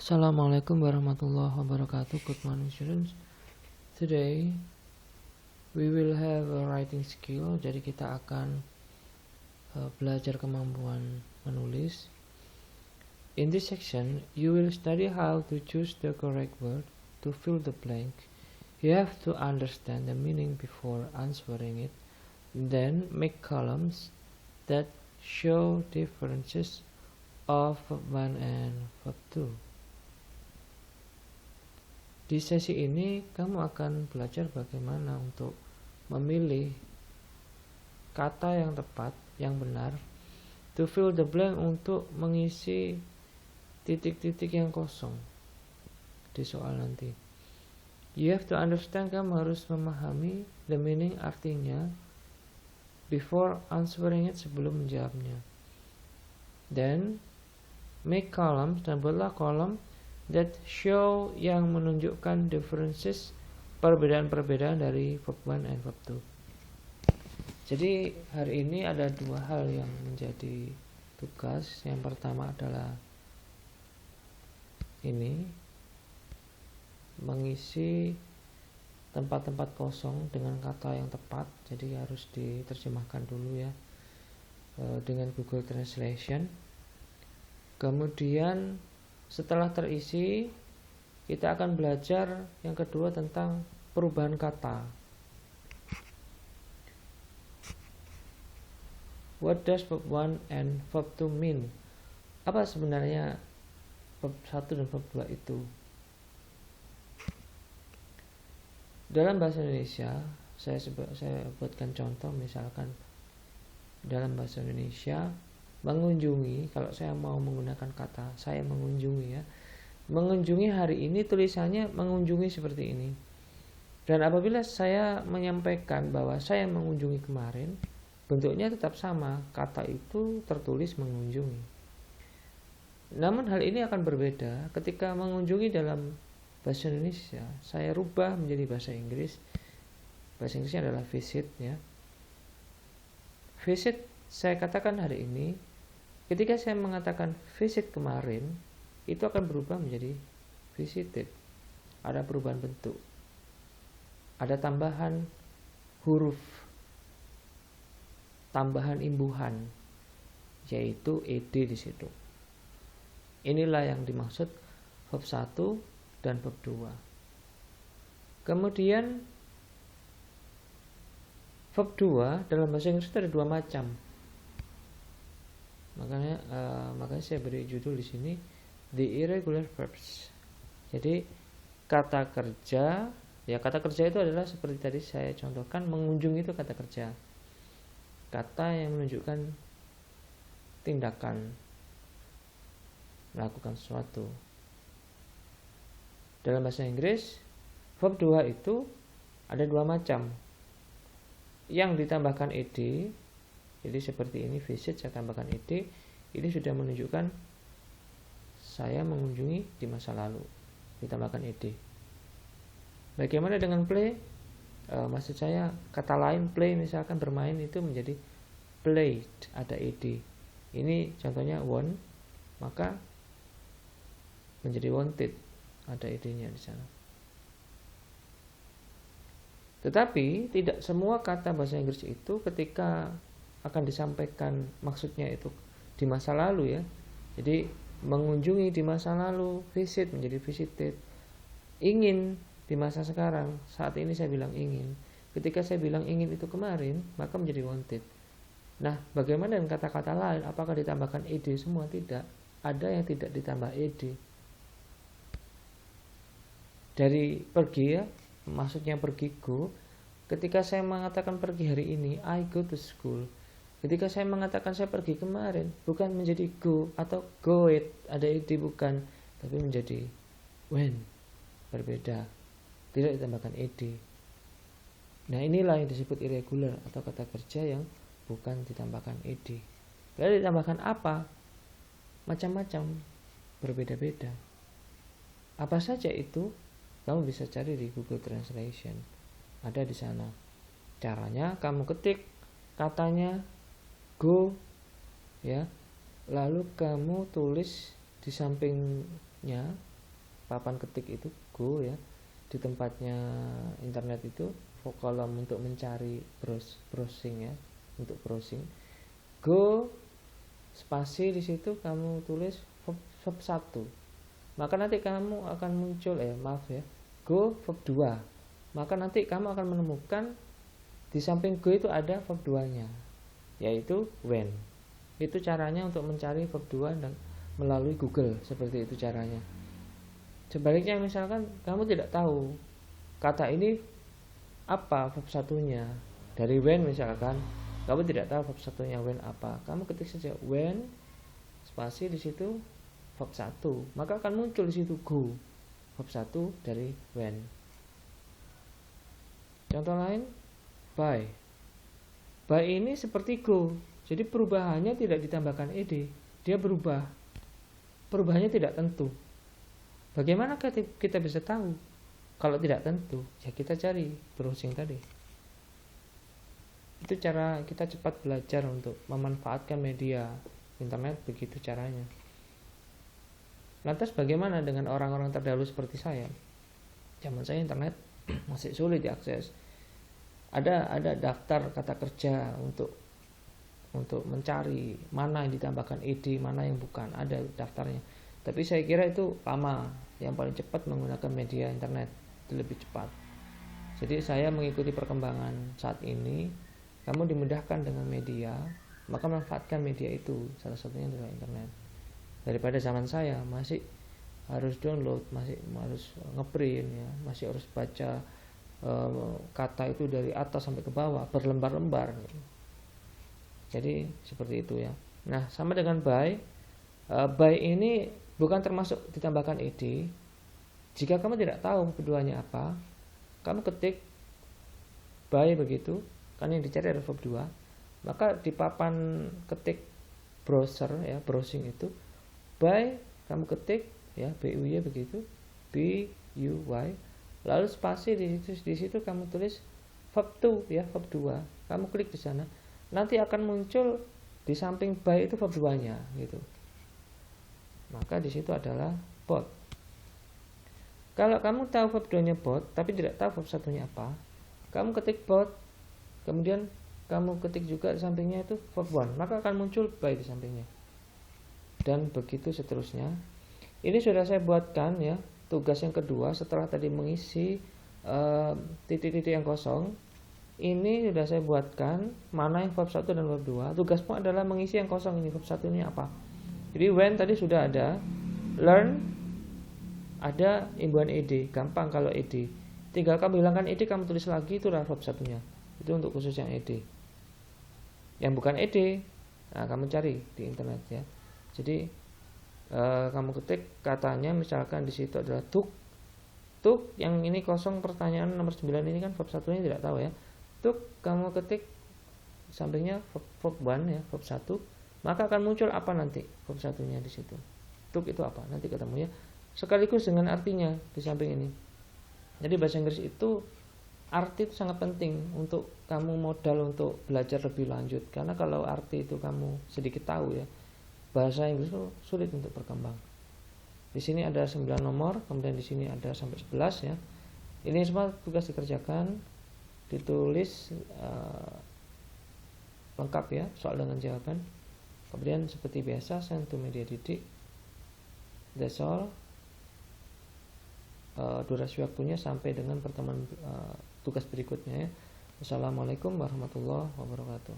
Assalamualaikum warahmatullahi wabarakatuh. Good morning students. Today we will have a writing skill. Jadi kita akan belajar kemampuan menulis. In this section you will study how to choose the correct word to fill the blank. You have to understand the meaning before answering it. Then make columns that show differences of verb 1 and verb 2. Di sesi ini kamu akan belajar bagaimana untuk memilih kata yang tepat, yang benar, to fill the blank, untuk mengisi titik-titik yang kosong di soal nanti. You have to understand, kamu harus memahami the meaning, artinya, before answering it, sebelum menjawabnya. Then make columns, dan buatlah kolom that show, yang menunjukkan differences, perbedaan-perbedaan dari verb 1 and verb 2. Jadi hari ini ada dua hal yang menjadi tugas. Yang pertama adalah ini, mengisi tempat-tempat kosong dengan kata yang tepat. Jadi harus diterjemahkan dulu ya dengan Google Translation. Kemudian setelah terisi, kita akan belajar yang kedua tentang perubahan kata. What does verb 1 and verb 2 mean? Apa sebenarnya verb 1 dan verb 2 itu? Dalam bahasa Indonesia, saya buatkan contoh, misalkan dalam bahasa Indonesia, mengunjungi, kalau saya mau menggunakan kata saya mengunjungi ya, mengunjungi hari ini tulisannya mengunjungi seperti ini. Dan apabila saya menyampaikan bahwa saya mengunjungi kemarin, bentuknya tetap sama, kata itu tertulis mengunjungi. Namun hal ini akan berbeda ketika mengunjungi dalam bahasa Indonesia. Saya rubah menjadi bahasa Inggris. Bahasa Inggrisnya adalah visit ya. Visit, saya katakan hari ini. Ketika saya mengatakan visit kemarin, itu akan berubah menjadi visited. Ada perubahan bentuk, ada tambahan huruf, tambahan imbuhan, yaitu ed di situ. Inilah yang dimaksud verb 1 dan verb 2. Kemudian verb 2 dalam bahasa Inggris itu ada dua macam. Makanya saya beri judul di sini the irregular verbs. Jadi kata kerja, ya kata kerja itu adalah seperti tadi saya contohkan, mengunjungi itu kata kerja. Kata yang menunjukkan tindakan, melakukan sesuatu. Dalam bahasa Inggris, verb 2 itu ada dua macam. Yang ditambahkan ed, jadi seperti ini, visit, saya tambahkan ed, ini sudah menunjukkan saya mengunjungi di masa lalu, ditambahkan ed. Bagaimana dengan play? Maksud saya kata lain, play misalkan bermain, itu menjadi played, ada ed. Ini contohnya won, maka menjadi wanted, ada ed-nya di sana. Tetapi tidak semua kata bahasa Inggris itu ketika akan disampaikan maksudnya itu di masa lalu ya. Jadi mengunjungi di masa lalu, visit menjadi visited. Ingin di masa sekarang, saat ini saya bilang ingin. Ketika saya bilang ingin itu kemarin, maka menjadi wanted. Nah, bagaimana dengan kata-kata lain? Apakah ditambahkan ed semua? Tidak. Ada yang tidak ditambah ed. Dari pergi ya, maksudnya pergi, go. Ketika saya mengatakan pergi hari ini, I go to school. Ketika saya mengatakan saya pergi kemarin, bukan menjadi go atau go it, ada ed bukan, tapi menjadi when, berbeda, tidak ditambahkan ed. Nah, inilah yang disebut irregular atau kata kerja yang bukan ditambahkan ed. Lalu ditambahkan apa? Macam-macam, berbeda-beda. Apa saja itu? Kamu bisa cari di Google Translation, ada di sana. Caranya kamu ketik katanya go ya, lalu kamu tulis di sampingnya papan ketik itu go ya, di tempatnya internet itu kolom untuk mencari browsing ya, untuk browsing go spasi di situ kamu tulis verb 1, maka nanti kamu akan muncul maaf ya, go verb 2, maka nanti kamu akan menemukan di samping go itu ada verb 2 nya, yaitu when. Itu caranya untuk mencari verb 2 dan melalui Google, seperti itu caranya. Sebaliknya misalkan kamu tidak tahu kata ini apa verb 1-nya dari when, misalkan kamu tidak tahu verb 1-nya when apa, kamu ketik saja when spasi di situ verb 1, maka akan muncul di situ go verb 1 dari when. Contoh lain, by ini seperti go, jadi perubahannya tidak ditambahkan ed, dia berubah, perubahannya tidak tentu. Bagaimana kita bisa tahu kalau tidak tentu? Ya kita cari browsing tadi. Itu cara kita cepat belajar untuk memanfaatkan media internet, begitu caranya. Lantas bagaimana dengan orang-orang terdahulu seperti saya? Zaman saya internet masih sulit diakses. Ada daftar kata kerja untuk mencari mana yang ditambahkan ed, mana yang bukan, ada daftarnya. Tapi saya kira itu lama. Yang paling cepat menggunakan media internet, itu lebih cepat. Jadi saya mengikuti perkembangan saat ini. Kamu dimudahkan dengan media, maka manfaatkan media itu, salah satunya adalah internet. Daripada zaman saya masih harus download, masih harus ngeprint ya, masih harus baca kata itu dari atas sampai ke bawah berlembar-lembar. Jadi seperti itu ya. Nah, sama dengan by ini bukan termasuk ditambahkan ed. Jika kamu tidak tahu keduanya apa, kamu ketik by begitu, kan yang dicari adalah verb 2, maka di papan ketik browser ya, browsing itu by kamu ketik ya, buy begitu, buy, lalu spasi di situ kamu tulis verb 2 ya, verb 2, kamu klik di sana, nanti akan muncul di samping by itu verb 2-nya gitu. Maka di situ adalah bot. Kalau kamu tahu verb 2-nya bot tapi tidak tahu verb 1-nya apa, kamu ketik bot, kemudian kamu ketik juga di sampingnya itu verb 1, maka akan muncul by di sampingnya. Dan begitu seterusnya. Ini sudah saya buatkan ya, tugas yang kedua setelah tadi mengisi titik-titik yang kosong. Ini sudah saya buatkan mana yang verb 1 dan verb 2. Tugasmu adalah mengisi yang kosong ini, verb 1 ini apa. Jadi when tadi sudah ada, learn ada imbuhan ed, gampang kalau ed. Tinggal kamu hilangkan ed, kamu tulis lagi, itu adalah verb 1-nya. Itu untuk khusus yang ed. Yang bukan ed, nah kamu cari di internet ya. Jadi kamu ketik katanya, misalkan di situ adalah tuk, yang ini kosong, pertanyaan nomor 9 ini kan verb 1-nya tidak tahu ya. Tuk, kamu ketik sampingnya verb 1 ya, verb 1, maka akan muncul apa nanti verb 1-nya di situ. Tuk itu apa? Nanti ketemu ya. Sekaligus dengan artinya di samping ini. Jadi bahasa Inggris itu arti itu sangat penting untuk kamu modal untuk belajar lebih lanjut. Karena kalau arti itu kamu sedikit tahu ya, bahasa Inggris itu sulit untuk berkembang. Di sini ada 9 nomor, kemudian di sini ada sampai 11 ya. Ini semua tugas dikerjakan, ditulis lengkap ya, soal dengan jawaban. Kemudian seperti biasa send to media didik. That's all. Durasi waktunya sampai dengan pertemuan tugas berikutnya ya. Wassalamualaikum warahmatullahi wabarakatuh.